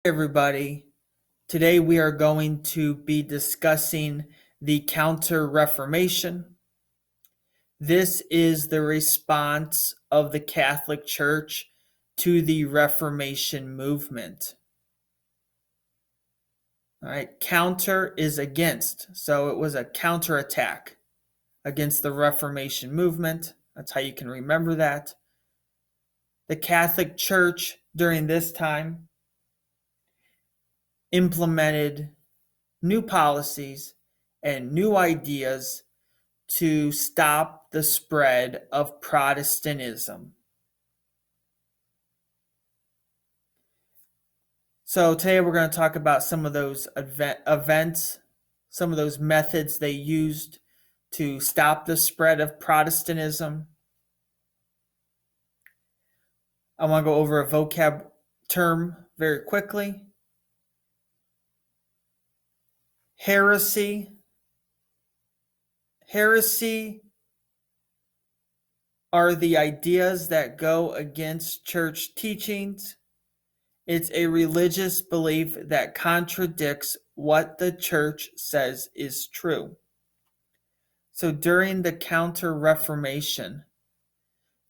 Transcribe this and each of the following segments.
Everybody. Today we are going to be discussing the Counter-Reformation. This is the response of the Catholic Church to the Reformation movement. All right, counter is against, so it was a counterattack against the Reformation movement. That's how you can remember that. The Catholic Church during this time implemented new policies and new ideas to stop the spread of Protestantism. So today we're going to talk about some of those events, some of those methods they used to stop the spread of Protestantism. I want to go over a vocab term very quickly. Heresy. Heresy are the ideas that go against church teachings. It's a religious belief that contradicts what the church says is true. So during the Counter-Reformation,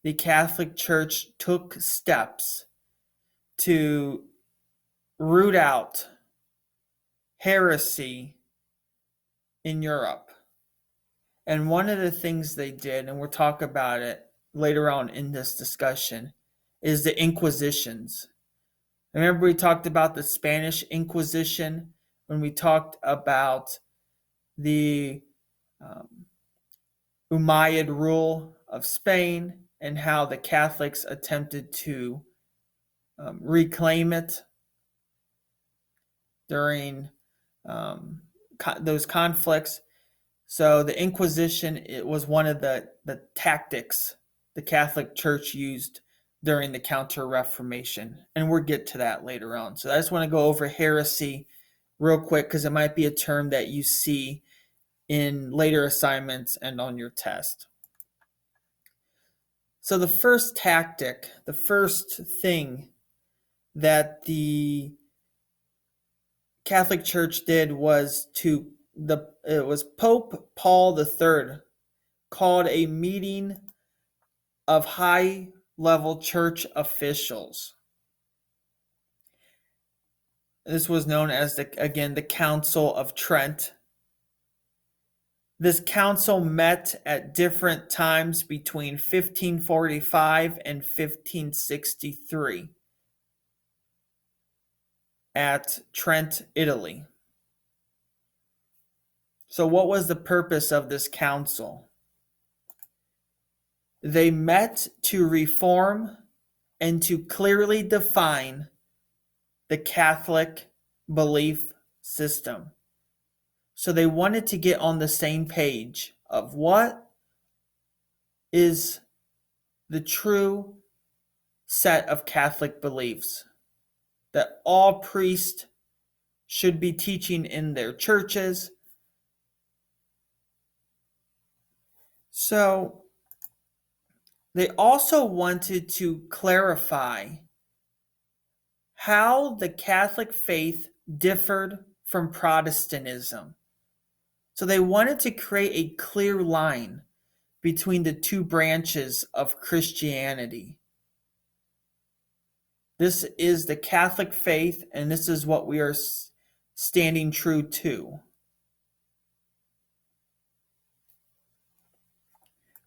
the Catholic Church took steps to root out heresy in Europe. And one of the things they did, and we'll talk about it later on in this discussion, is the Inquisitions. Remember we talked about the Spanish Inquisition when we talked about the Umayyad rule of Spain and how the Catholics attempted to reclaim it during those conflicts. So the Inquisition, it was one of the tactics the Catholic Church used during the Counter-Reformation, and we'll get to that later on. So I just want to go over heresy real quick because it might be a term that you see in later assignments and on your test. So the first tactic, the first thing that the Catholic Church did was it was Pope Paul III called a meeting of high-level church officials. This was known as the Council of Trent. This council met at different times between 1545 and 1563 at Trent, Italy. So what was the purpose of this council? They met to reform and to clearly define the Catholic belief system. So they wanted to get on the same page of what is the true set of Catholic beliefs that all priests should be teaching in their churches. So they also wanted to clarify how the Catholic faith differed from Protestantism. So they wanted to create a clear line between the two branches of Christianity. This is the Catholic faith, and this is what we are standing true to.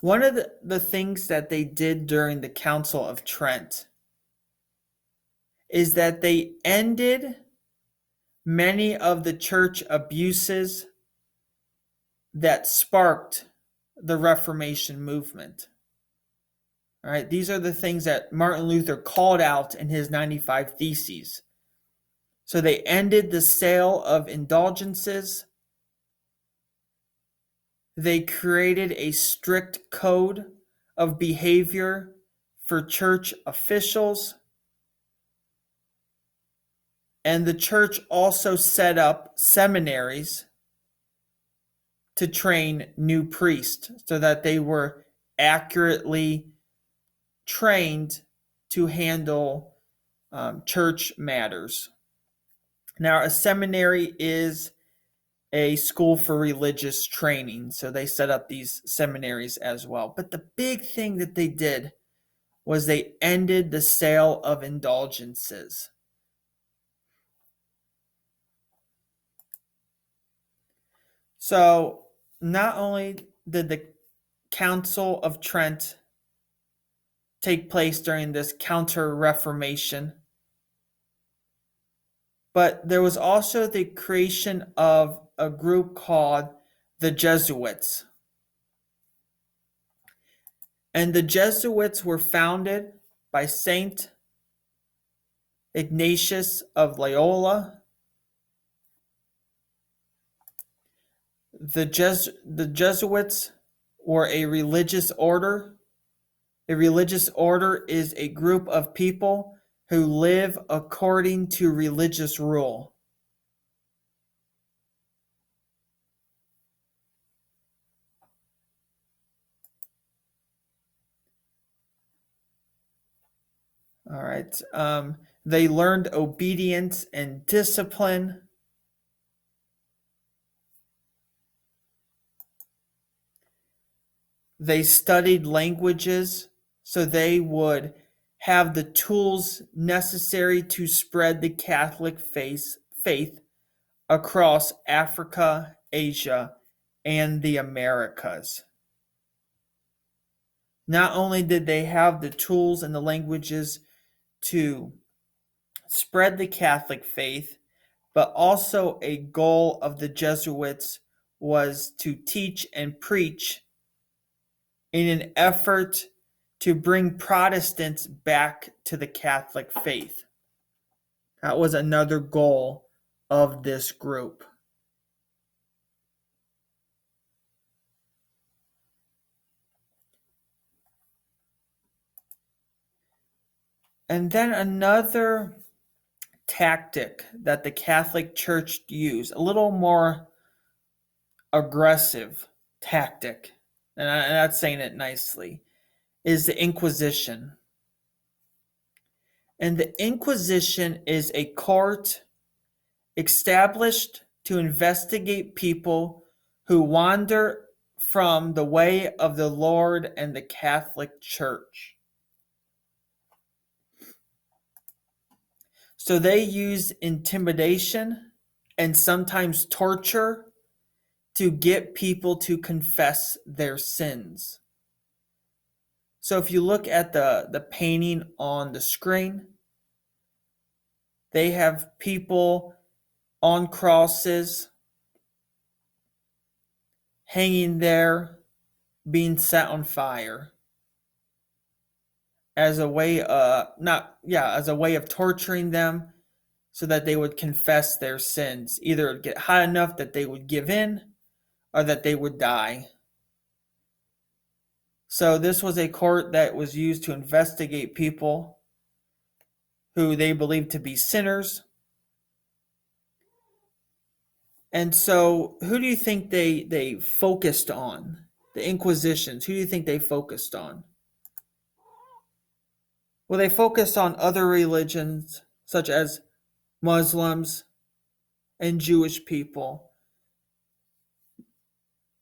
One of the things that they did during the Council of Trent is that they ended many of the church abuses that sparked the Reformation movement. All right, these are the things that Martin Luther called out in his 95 Theses. So they ended the sale of indulgences. They created a strict code of behavior for church officials. And the church also set up seminaries to train new priests so that they were accurately trained to handle church matters. Now, a seminary is a school for religious training, so they set up these seminaries as well. But the big thing that they did was they ended the sale of indulgences. So, not only did the Council of Trent take place during this Counter-Reformation, but there was also the creation of a group called the Jesuits. And the Jesuits were founded by Saint Ignatius of Loyola. The Jesuits were a religious order. A religious order is a group of people who live according to religious rule. All right. They learned obedience and discipline. They studied languages so they would have the tools necessary to spread the Catholic faith across Africa, Asia, and the Americas. Not only did they have the tools and the languages to spread the Catholic faith, but also a goal of the Jesuits was to teach and preach in an effort to bring Protestants back to the Catholic faith. That was another goal of this group. And then another tactic that the Catholic Church used, a little more aggressive tactic, and I'm not saying it nicely, is the Inquisition. And the Inquisition is a court established to investigate people who wander from the way of the Lord and the Catholic Church. So they use intimidation and sometimes torture to get people to confess their sins. So if you look at the painting on the screen, they have people on crosses, hanging there, being set on fire as a way as a way of torturing them so that they would confess their sins. Either it would get hot enough that they would give in or that they would die. So this was a court that was used to investigate people who they believed to be sinners. And so who do you think they focused on? The Inquisitions, who do you think they focused on? Well, they focused on other religions such as Muslims and Jewish people.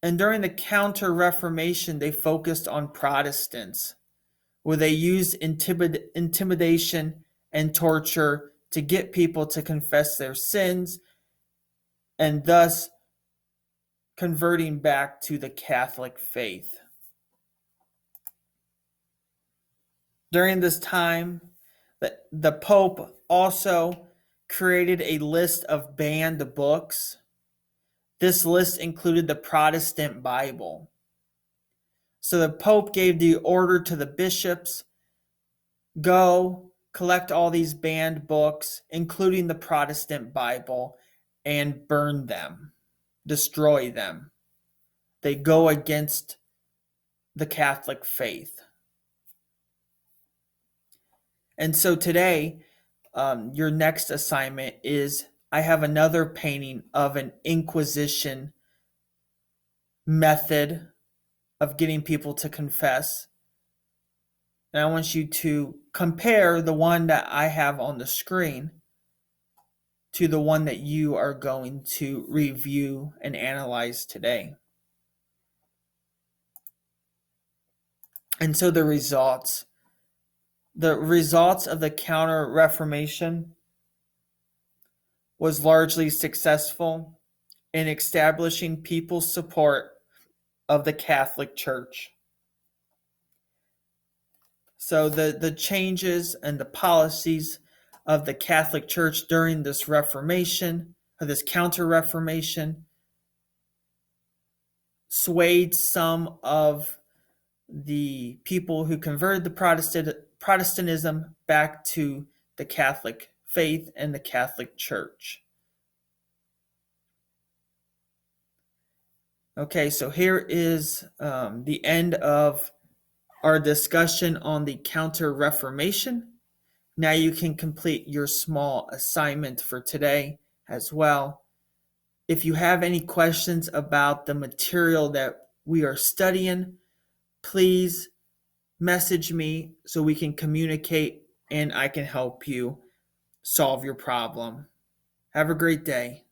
And during the Counter-Reformation, they focused on Protestants, where they used intimidation and torture to get people to confess their sins and thus converting back to the Catholic faith. During this time, the Pope also created a list of banned books. This list included the Protestant Bible. So the Pope gave the order to the bishops, go collect all these banned books, including the Protestant Bible, and burn them, destroy them. They go against the Catholic faith. And so today, your next assignment is I have another painting of an Inquisition method of getting people to confess. And I want you to compare the one that I have on the screen to the one that you are going to review and analyze today. And so the results of the Counter-Reformation was largely successful in establishing people's support of the Catholic Church. So the changes and the policies of the Catholic Church during this Reformation, or this Counter-Reformation, swayed some of the people who converted the Protestantism back to the Catholic faith and the Catholic Church. Okay, so here is the end of our discussion on the Counter-Reformation. Now you can complete your small assignment for today as well. If you have any questions about the material that we are studying, please message me so we can communicate and I can help you solve your problem. Have a great day.